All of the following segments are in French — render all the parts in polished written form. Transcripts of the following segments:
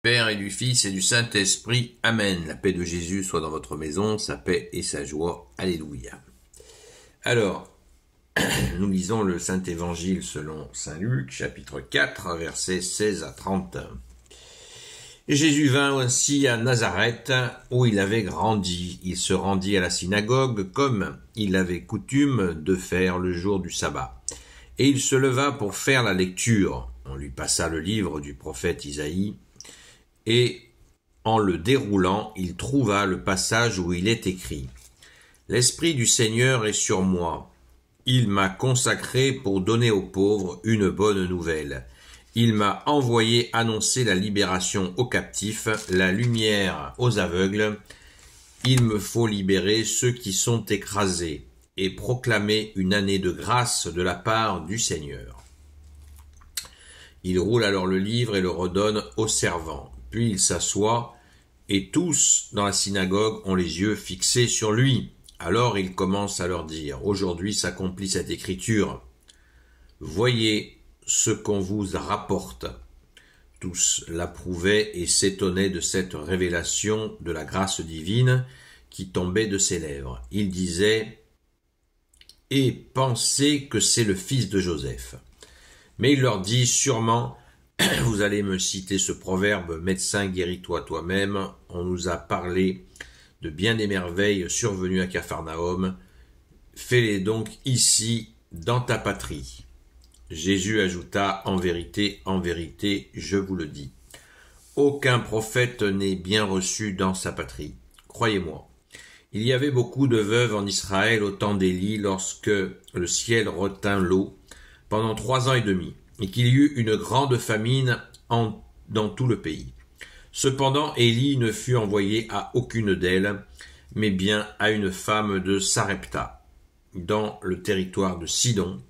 Père et du Fils et du Saint-Esprit. Amen. La paix de Jésus soit dans votre maison, sa paix et sa joie. Alléluia. Alors, nous lisons le Saint-Évangile selon Saint Luc, chapitre 4, versets 16 à 30. Et Jésus vint ainsi à Nazareth, où il avait grandi. Il se rendit à la synagogue, comme il avait coutume de faire le jour du sabbat. Et il se leva pour faire la lecture. On lui passa le livre du prophète Isaïe, et en le déroulant, il trouva le passage où il est écrit « L'Esprit du Seigneur est sur moi. Il m'a consacré pour donner aux pauvres une bonne nouvelle. Il m'a envoyé annoncer la libération aux captifs, la lumière aux aveugles. Il me faut libérer ceux qui sont écrasés et proclamer une année de grâce de la part du Seigneur. » Il roule alors le livre et le redonne aux servants. Puis il s'assoit, et tous dans la synagogue ont les yeux fixés sur lui. Alors il commence à leur dire « Aujourd'hui s'accomplit cette écriture. Voyez ce qu'on vous rapporte. » Tous l'approuvaient et s'étonnaient de cette révélation de la grâce divine qui tombait de ses lèvres. Il disait « Et pensez que c'est le fils de Joseph. » Mais il leur dit « Sûrement, vous allez me citer ce proverbe, médecin, guéris-toi toi-même. On nous a parlé de bien des merveilles survenues à Capharnaüm. Fais-les donc ici, dans ta patrie. » Jésus ajouta, en vérité, je vous le dis. Aucun prophète n'est bien reçu dans sa patrie. Croyez-moi. Il y avait beaucoup de veuves en Israël au temps d'Élie, lorsque le ciel retint l'eau pendant 3 ans et demi. Et qu'il y eut une grande famine dans tout le pays. Cependant, Élie ne fut envoyé à aucune d'elles, mais bien à une femme de Sarepta, dans le territoire de Sidon.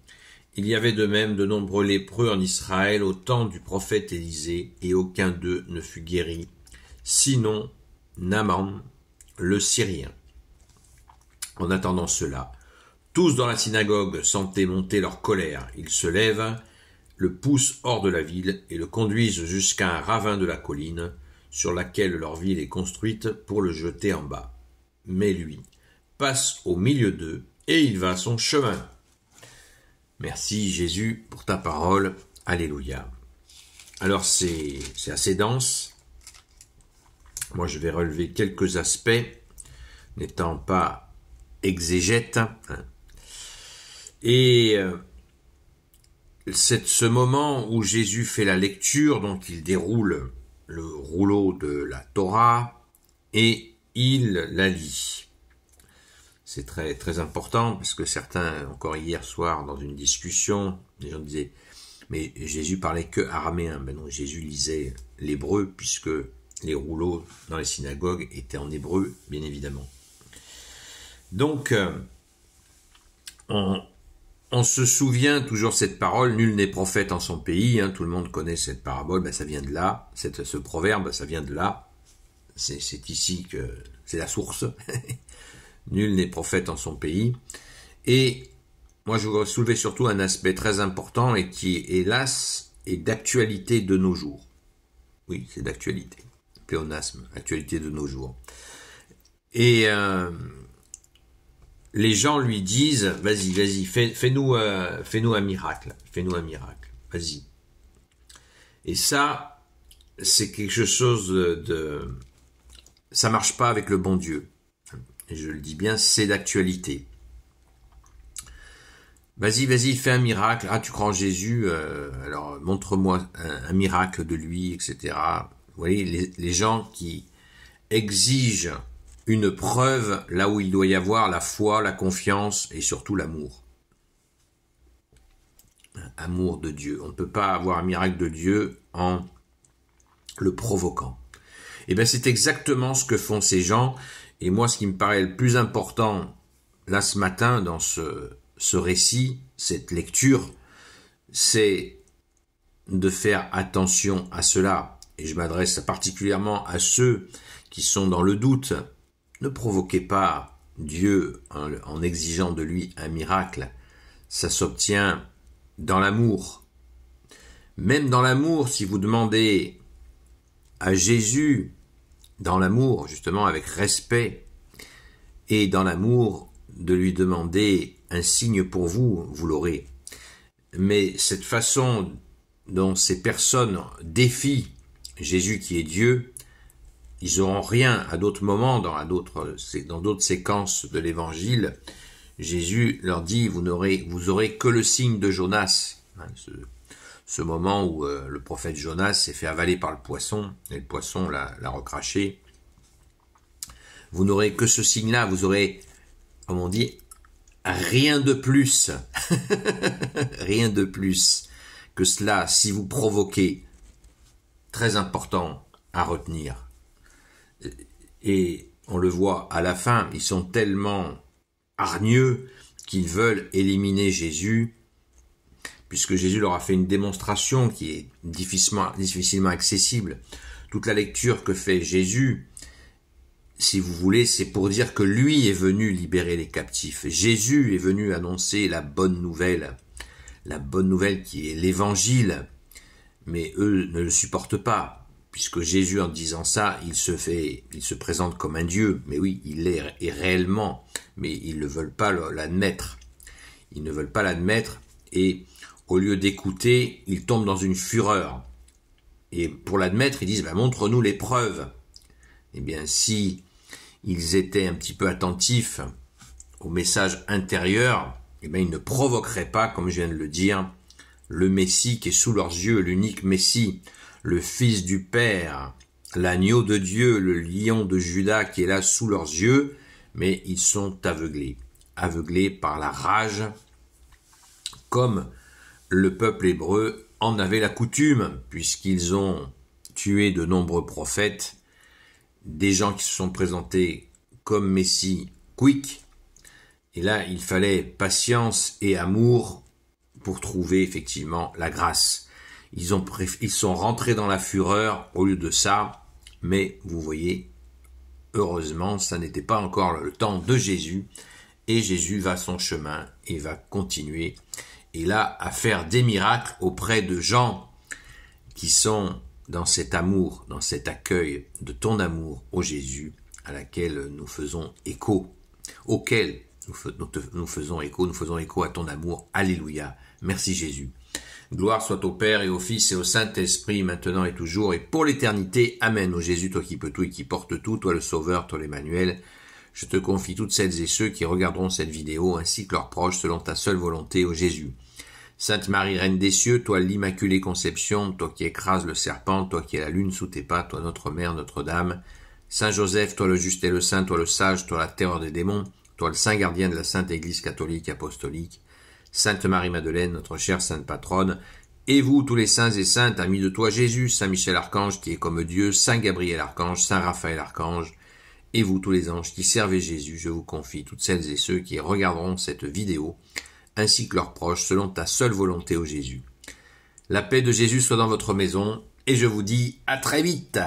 Il y avait de même de nombreux lépreux en Israël au temps du prophète Élisée, et aucun d'eux ne fut guéri, sinon Naaman, le Syrien. En attendant cela, tous dans la synagogue sentaient monter leur colère. Ils se lèvent, le poussent hors de la ville et le conduisent jusqu'à un ravin de la colline sur laquelle leur ville est construite pour le jeter en bas. Mais lui passe au milieu d'eux et il va son chemin. Merci Jésus pour ta parole. Alléluia. Alors c'est assez dense. Moi je vais relever quelques aspects, n'étant pas exégète. Et c'est ce moment où Jésus fait la lecture, donc il déroule le rouleau de la Torah et il la lit. C'est très, très important parce que certains, encore hier soir, dans une discussion, les gens disaient « Mais Jésus parlait que araméen ». Ben non, Jésus lisait l'hébreu puisque les rouleaux dans les synagogues étaient en hébreu, bien évidemment. Donc, on se souvient toujours cette parole, nul n'est prophète en son pays, tout le monde connaît cette parabole, ben ça vient de là, ce proverbe, ça vient de là, c'est ici que c'est la source, nul n'est prophète en son pays, et moi je voudrais soulever surtout un aspect très important et qui, hélas, est d'actualité de nos jours. Oui, c'est d'actualité, pléonasme, actualité de nos jours. Et les gens lui disent, vas-y, fais-nous un miracle, vas-y. Et ça, c'est quelque chose ça marche pas avec le bon Dieu. Et je le dis bien, c'est d'actualité. Vas-y, fais un miracle. Ah, tu crois en Jésus, alors montre-moi un miracle de lui, etc. Vous voyez, les gens qui exigent une preuve là où il doit y avoir la foi, la confiance et surtout l'amour. Amour de Dieu. On ne peut pas avoir un miracle de Dieu en le provoquant. Et bien c'est exactement ce que font ces gens. Et moi, ce qui me paraît le plus important là ce matin dans ce récit, cette lecture, c'est de faire attention à cela. Et je m'adresse particulièrement à ceux qui sont dans le doute. Ne provoquez pas Dieu en exigeant de lui un miracle. Ça s'obtient dans l'amour. Même dans l'amour, si vous demandez à Jésus dans l'amour, justement avec respect, et dans l'amour de lui demander un signe pour vous, vous l'aurez. Mais cette façon dont ces personnes défient Jésus qui est Dieu, ils n'auront rien à d'autres moments, dans d'autres séquences de l'évangile. Jésus leur dit, vous aurez que le signe de Jonas. Ce moment où le prophète Jonas s'est fait avaler par le poisson, et le poisson l'a recraché. Vous n'aurez que ce signe-là, vous aurez, comme on dit, rien de plus, rien de plus que cela, si vous provoquez, très important à retenir. Et on le voit à la fin, ils sont tellement hargneux qu'ils veulent éliminer Jésus, puisque Jésus leur a fait une démonstration qui est difficilement accessible. Toute la lecture que fait Jésus, si vous voulez, c'est pour dire que lui est venu libérer les captifs. Jésus est venu annoncer la bonne nouvelle qui est l'évangile. Mais eux ne le supportent pas, puisque Jésus, en disant ça, il se présente comme un Dieu. Mais oui, il l'est réellement, mais ils ne veulent pas l'admettre. Ils ne veulent pas l'admettre, et au lieu d'écouter, ils tombent dans une fureur. Et pour l'admettre, ils disent, montre-nous les preuves. Eh bien, si ils étaient un petit peu attentifs au message intérieur, eh bien, ils ne provoqueraient pas, comme je viens de le dire, le Messie qui est sous leurs yeux, l'unique Messie, le Fils du Père, l'agneau de Dieu, le lion de Juda qui est là sous leurs yeux, mais ils sont aveuglés par la rage, comme le peuple hébreu en avait la coutume, puisqu'ils ont tué de nombreux prophètes, des gens qui se sont présentés comme Messie quick, et là il fallait patience et amour pour trouver effectivement la grâce. Ils sont rentrés dans la fureur au lieu de ça, mais vous voyez, heureusement, ça n'était pas encore le temps de Jésus, et Jésus va son chemin et va continuer, et là, à faire des miracles auprès de gens qui sont dans cet amour, dans cet accueil de ton amour, ô Jésus, à laquelle nous faisons écho, auquel nous faisons écho à ton amour. Alléluia. Merci Jésus. Gloire soit au Père et au Fils et au Saint-Esprit, maintenant et toujours, et pour l'éternité. Amen. Ô Jésus, toi qui peux tout et qui portes tout, toi le Sauveur, toi l'Emmanuel, je te confie toutes celles et ceux qui regarderont cette vidéo, ainsi que leurs proches, selon ta seule volonté, ô Jésus. Sainte Marie, Reine des cieux, toi l'Immaculée Conception, toi qui écrases le serpent, toi qui as la lune sous tes pas, toi notre Mère, Notre-Dame. Saint Joseph, toi le juste et le saint, toi le sage, toi la terreur des démons, toi le saint gardien de la Sainte Église catholique apostolique. Sainte Marie-Madeleine, notre chère sainte patronne, et vous, tous les saints et saintes, amis de toi Jésus, Saint Michel Archange qui est comme Dieu, Saint Gabriel Archange, Saint Raphaël Archange, et vous, tous les anges qui servez Jésus, je vous confie toutes celles et ceux qui regarderont cette vidéo, ainsi que leurs proches, selon ta seule volonté, ô Jésus. La paix de Jésus soit dans votre maison, et je vous dis à très vite.